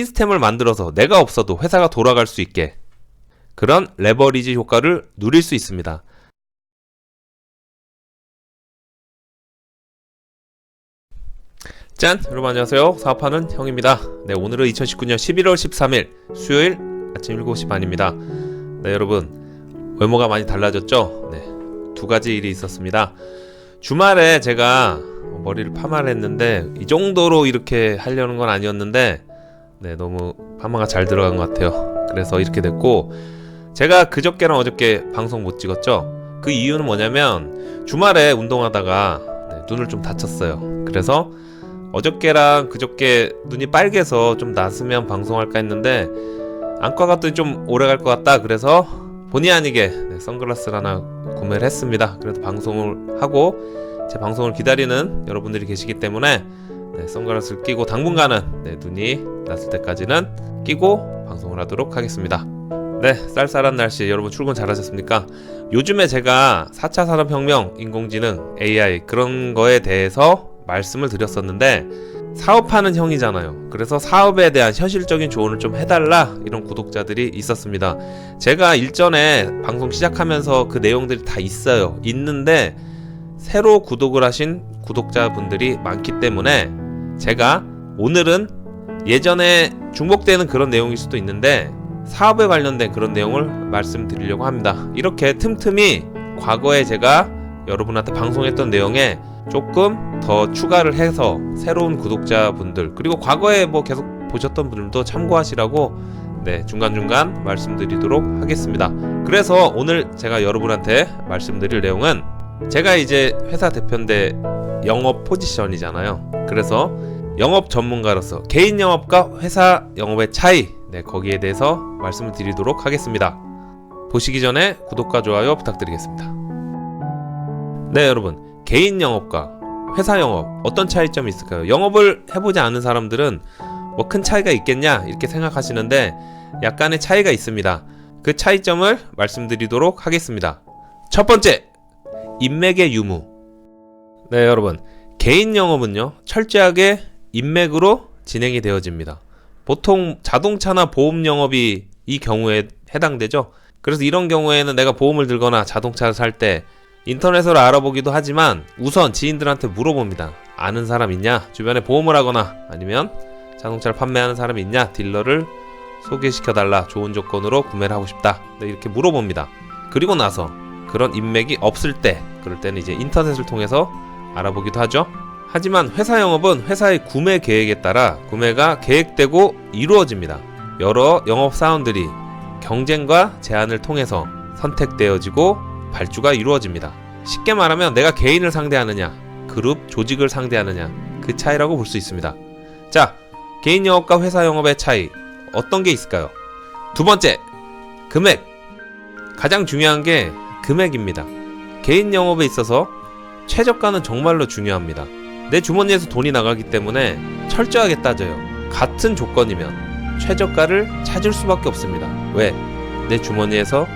시스템을 만들어서 내가 없어도 회사가 돌아갈 수 있게 그런 레버리지 효과를 누릴 수 있습니다. 짠! 여러분 안녕하세요. 사업하는 형입니다. 네, 오늘은 2019년 11월 13일 수요일 아침 7시 반입니다. 네, 여러분 외모가 많이 달라졌죠? 네, 두 가지 일이 있었습니다. 주말에 제가 머리를 파마를 했는데 이 정도로 이렇게 하려는 건 아니었는데 네, 너무 파마가 잘 들어간 것 같아요. 그래서 이렇게 됐고, 제가 그저께랑 어저께 방송 못 찍었죠? 그 이유는 뭐냐면 주말에 운동하다가 네, 눈을 좀 다쳤어요. 그래서 어저께랑 그저께 눈이 빨개서 좀 나으면 방송할까 했는데 안과 갔더니 좀 오래 갈 것 같다. 그래서 본의 아니게 네, 선글라스를 하나 구매를 했습니다. 그래도 방송을 하고 제 방송을 기다리는 여러분들이 계시기 때문에 네, 선글라스를 끼고 당분간은 네, 눈이 났을 때까지는 끼고 방송을 하도록 하겠습니다. 네, 쌀쌀한 날씨 여러분 출근 잘하셨습니까? 요즘에 제가 4차 산업혁명, 인공지능, AI 그런 거에 대해서 말씀을 드렸었는데 사업하는 형이잖아요. 그래서 사업에 대한 현실적인 조언을 좀 해달라 이런 구독자들이 있었습니다. 제가 일전에 방송 시작하면서 그 내용들이 다 있는데 새로 구독을 하신 구독자분들이 많기 때문에 제가 오늘은 예전에 중복되는 그런 내용일 수도 있는데 사업에 관련된 그런 내용을 말씀드리려고 합니다. 이렇게 틈틈이 과거에 제가 여러분한테 방송했던 내용에 조금 더 추가를 해서 새로운 구독자분들 그리고 과거에 뭐 계속 보셨던 분들도 참고하시라고 네, 중간중간 말씀드리도록 하겠습니다. 그래서 오늘 제가 여러분한테 말씀드릴 내용은 제가 이제 회사 대표인데 영업 포지션이잖아요. 그래서 영업 전문가로서 개인 영업과 회사 영업의 차이 네, 거기에 대해서 말씀을 드리도록 하겠습니다. 보시기 전에 구독과 좋아요 부탁드리겠습니다. 네, 여러분 개인 영업과 회사 영업 어떤 차이점이 있을까요? 영업을 해보지 않은 사람들은 뭐 큰 차이가 있겠냐 이렇게 생각하시는데 약간의 차이가 있습니다. 그 차이점을 말씀드리도록 하겠습니다. 첫 번째, 인맥의 유무. 네, 여러분 개인 영업은요 철저하게 인맥으로 진행이 되어집니다. 보통 자동차나 보험 영업이 이 경우에 해당되죠. 그래서 이런 경우에는 내가 보험을 들거나 자동차를 살 때 인터넷으로 알아보기도 하지만 우선 지인들한테 물어봅니다. 아는 사람 있냐? 주변에 보험을 하거나 아니면 자동차를 판매하는 사람이 있냐? 딜러를 소개시켜달라. 좋은 조건으로 구매를 하고 싶다. 네, 이렇게 물어봅니다. 그리고 나서 그런 인맥이 없을 때 그럴 때는 이제 인터넷을 통해서 알아보기도 하죠. 하지만 회사 영업은 회사의 구매 계획에 따라 구매가 계획되고 이루어집니다. 여러 영업사원들이 경쟁과 제안을 통해서 선택되어지고 발주가 이루어집니다. 쉽게 말하면 내가 개인을 상대하느냐 그룹 조직을 상대하느냐 그 차이라고 볼 수 있습니다. 자, 개인 영업과 회사 영업의 차이 어떤 게 있을까요? 두 번째, 금액. 가장 중요한 게 금액입니다. 개인 영업에 있어서 최저가는 정말로 중요합니다. 내 주머니에서 돈이 나가기 때문에 철저하게 따져요. 같은 조건이면 최저가를 찾을 수밖에 없습니다. 왜? 내 주머니에서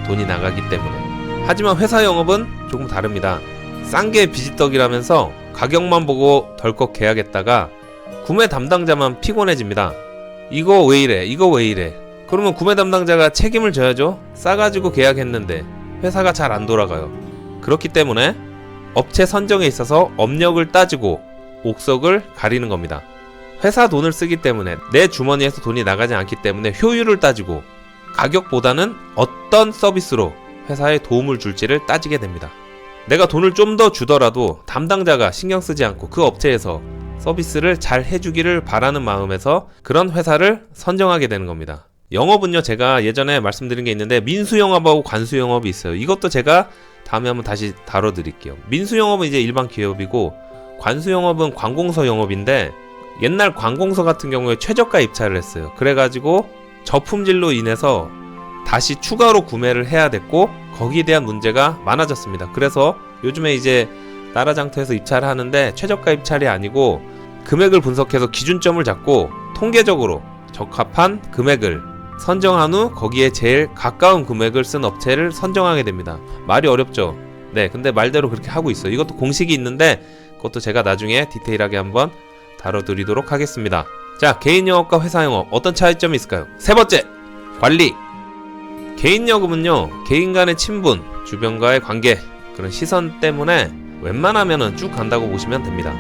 돈이 나가기 때문에. 하지만 회사 영업은 조금 다릅니다. 싼 게 비지떡이라면서 가격만 보고 덜컥 계약했다가 구매 담당자만 피곤해집니다. 이거 왜 이래? 이거 왜 이래? 그러면 구매 담당자가 책임을 져야죠. 싸가지고 계약했는데 회사가 잘 안 돌아가요. 그렇기 때문에 업체 선정에 있어서 업력을 따지고 옥석을 가리는 겁니다. 회사 돈을 쓰기 때문에 내 주머니에서 돈이 나가지 않기 때문에 효율을 따지고 가격보다는 어떤 서비스로 회사에 도움을 줄지를 따지게 됩니다. 내가 돈을 좀 더 주더라도 담당자가 신경 쓰지 않고 그 업체에서 서비스를 잘 해주기를 바라는 마음에서 그런 회사를 선정하게 되는 겁니다. 영업은요 제가 예전에 말씀드린 게 있는데 민수영업하고 관수영업이 있어요. 이것도 제가 다음에 한번 다시 다뤄드릴게요. 민수영업은 이제 일반 기업이고 관수영업은 관공서 영업인데 옛날 관공서 같은 경우에 최저가 입찰을 했어요. 그래가지고 저품질로 인해서 다시 추가로 구매를 해야 됐고 거기에 대한 문제가 많아졌습니다. 그래서 요즘에 이제 나라장터에서 입찰을 하는데 최저가 입찰이 아니고 금액을 분석해서 기준점을 잡고 통계적으로 적합한 금액을 선정한 후 거기에 제일 가까운 금액을 쓴 업체를 선정하게 됩니다. 말이 어렵죠? 네, 근데 말대로 그렇게 하고 있어요. 이것도 공식이 있는데 그것도 제가 나중에 디테일하게 한번 다뤄드리도록 하겠습니다. 자, 개인 영업과 회사 영업 어떤 차이점이 있을까요? 세 번째, 관리. 개인 영업은요, 개인 간의 친분, 주변과의 관계, 그런 시선 때문에 웬만하면은 쭉 간다고 보시면 됩니다.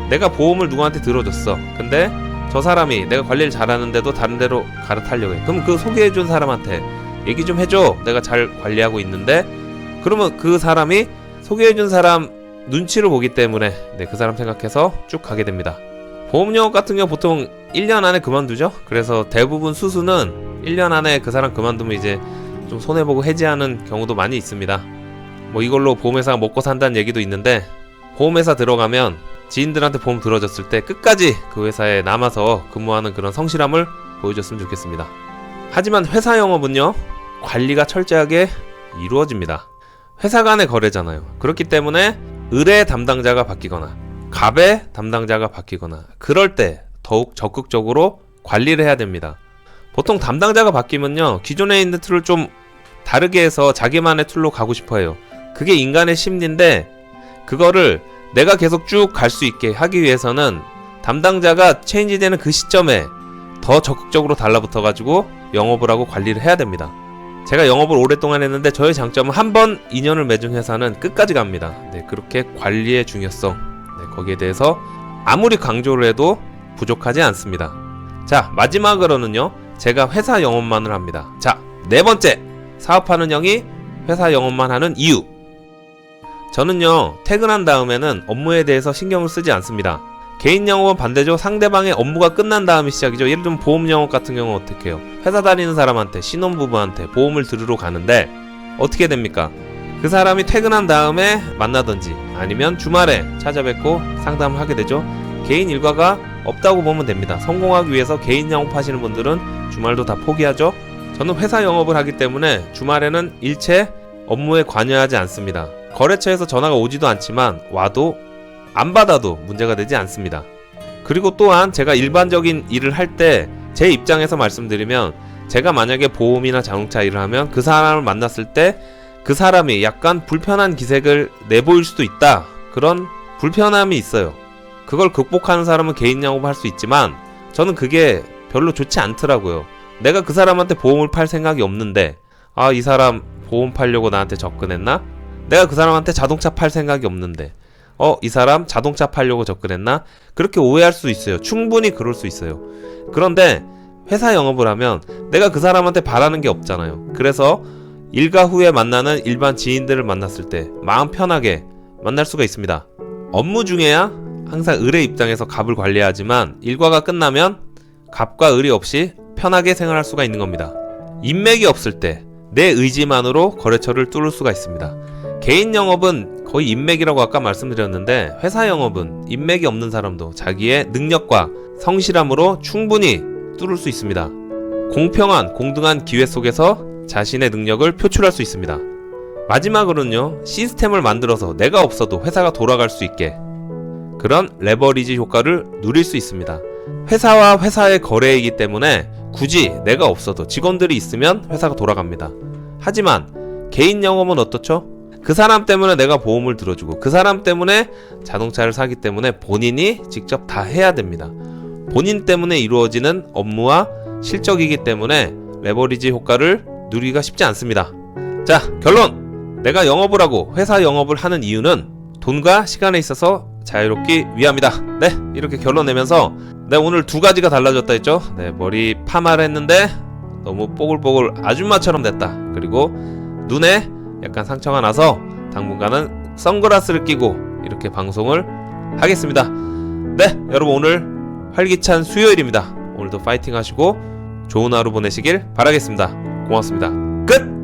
내가 보험을 누구한테 들어줬어. 근데 저 사람이 내가 관리를 잘하는데도 다른 데로 갈아타려고 해. 그럼 그 소개해준 사람한테 얘기 좀 해줘. 내가 잘 관리하고 있는데. 그러면 그 사람이 소개해준 사람 눈치를 보기 때문에 그 사람 생각해서 쭉 가게 됩니다. 보험 영업 같은 경우 보통 1년 안에 그만두죠. 그래서 대부분 수수는 1년 안에 그 사람 그만두면 이제 좀 손해보고 해지하는 경우도 많이 있습니다. 뭐 이걸로 보험회사가 먹고 산다는 얘기도 있는데, 보험회사 들어가면 지인들한테 보험 들어줬을 때 끝까지 그 회사에 남아서 근무하는 그런 성실함을 보여줬으면 좋겠습니다. 하지만 회사 영업은요, 관리가 철저하게 이루어집니다. 회사 간의 거래잖아요. 그렇기 때문에 을의 담당자가 바뀌거나 갑의 담당자가 바뀌거나 그럴 때 더욱 적극적으로 관리를 해야 됩니다. 보통 담당자가 바뀌면요, 기존에 있는 툴을 좀 다르게 해서 자기만의 툴로 가고 싶어 해요. 그게 인간의 심리인데, 그거를 내가 계속 쭉 갈 수 있게 하기 위해서는 담당자가 체인지되는 그 시점에 더 적극적으로 달라붙어가지고 영업을 하고 관리를 해야 됩니다. 제가 영업을 오랫동안 했는데 저의 장점은 한 번 인연을 맺은 회사는 끝까지 갑니다. 그렇게 관리의 중요성, 거기에 대해서 아무리 강조를 해도 부족하지 않습니다. 자, 마지막으로는요, 제가 회사 영업만을 합니다. 자, 네 번째, 사업하는 형이 회사 영업만 하는 이유. 저는요, 퇴근한 다음에는 업무에 대해서 신경을 쓰지 않습니다. 개인 영업은 반대죠. 상대방의 업무가 끝난 다음이 시작이죠. 예를 들면 보험 영업 같은 경우는 어떻게 해요? 회사 다니는 사람한테, 신혼부부한테 보험을 들으러 가는데 어떻게 됩니까? 그 사람이 퇴근한 다음에 만나든지 아니면 주말에 찾아뵙고 상담을 하게 되죠. 개인 일과가 없다고 보면 됩니다. 성공하기 위해서 개인 영업하시는 분들은 주말도 다 포기하죠. 저는 회사 영업을 하기 때문에 주말에는 일체 업무에 관여하지 않습니다. 거래처에서 전화가 오지도 않지만 와도 안 받아도 문제가 되지 않습니다. 그리고 또한 제가 일반적인 일을 할 때 제 입장에서 말씀드리면, 제가 만약에 보험이나 자동차 일을 하면 그 사람을 만났을 때 그 사람이 약간 불편한 기색을 내보일 수도 있다. 그런 불편함이 있어요. 그걸 극복하는 사람은 개인 영업을 할 수 있지만 저는 그게 별로 좋지 않더라고요. 내가 그 사람한테 보험을 팔 생각이 없는데, 아, 이 사람 보험 팔려고 나한테 접근했나? 내가 그 사람한테 자동차 팔 생각이 없는데, 이 사람 자동차 팔려고 접근했나? 그렇게 오해할 수 있어요. 충분히 그럴 수 있어요. 그런데 회사 영업을 하면 내가 그 사람한테 바라는 게 없잖아요. 그래서 일과 후에 만나는 일반 지인들을 만났을 때 마음 편하게 만날 수가 있습니다. 업무 중에야 항상 을의 입장에서 갑을 관리하지만 일과가 끝나면 갑과 을이 없이 편하게 생활할 수가 있는 겁니다. 인맥이 없을 때 내 의지만으로 거래처를 뚫을 수가 있습니다. 개인 영업은 거의 인맥이라고 아까 말씀드렸는데, 회사 영업은 인맥이 없는 사람도 자기의 능력과 성실함으로 충분히 뚫을 수 있습니다. 공평한, 공등한 기회 속에서 자신의 능력을 표출할 수 있습니다. 마지막으로는요, 시스템을 만들어서 내가 없어도 회사가 돌아갈 수 있게, 그런 레버리지 효과를 누릴 수 있습니다. 회사와 회사의 거래이기 때문에 굳이 내가 없어도 직원들이 있으면 회사가 돌아갑니다. 하지만 개인 영업은 어떻죠? 그 사람 때문에 내가 보험을 들어주고 그 사람 때문에 자동차를 사기 때문에 본인이 직접 다 해야 됩니다. 본인 때문에 이루어지는 업무와 실적이기 때문에 레버리지 효과를 누리기가 쉽지 않습니다. 자, 결론! 내가 영업을 하고 회사 영업을 하는 이유는 돈과 시간에 있어서 자유롭기 위함이다. 네, 이렇게 결론 내면서 오늘 두 가지가 달라졌다 했죠. 머리 파마를 했는데 너무 뽀글뽀글 아줌마처럼 됐다. 그리고 눈에 약간 상처가 나서 당분간은 선글라스를 끼고 이렇게 방송을 하겠습니다. 네, 여러분 오늘 활기찬 수요일입니다. 오늘도 파이팅 하시고 좋은 하루 보내시길 바라겠습니다. 고맙습니다. 끝!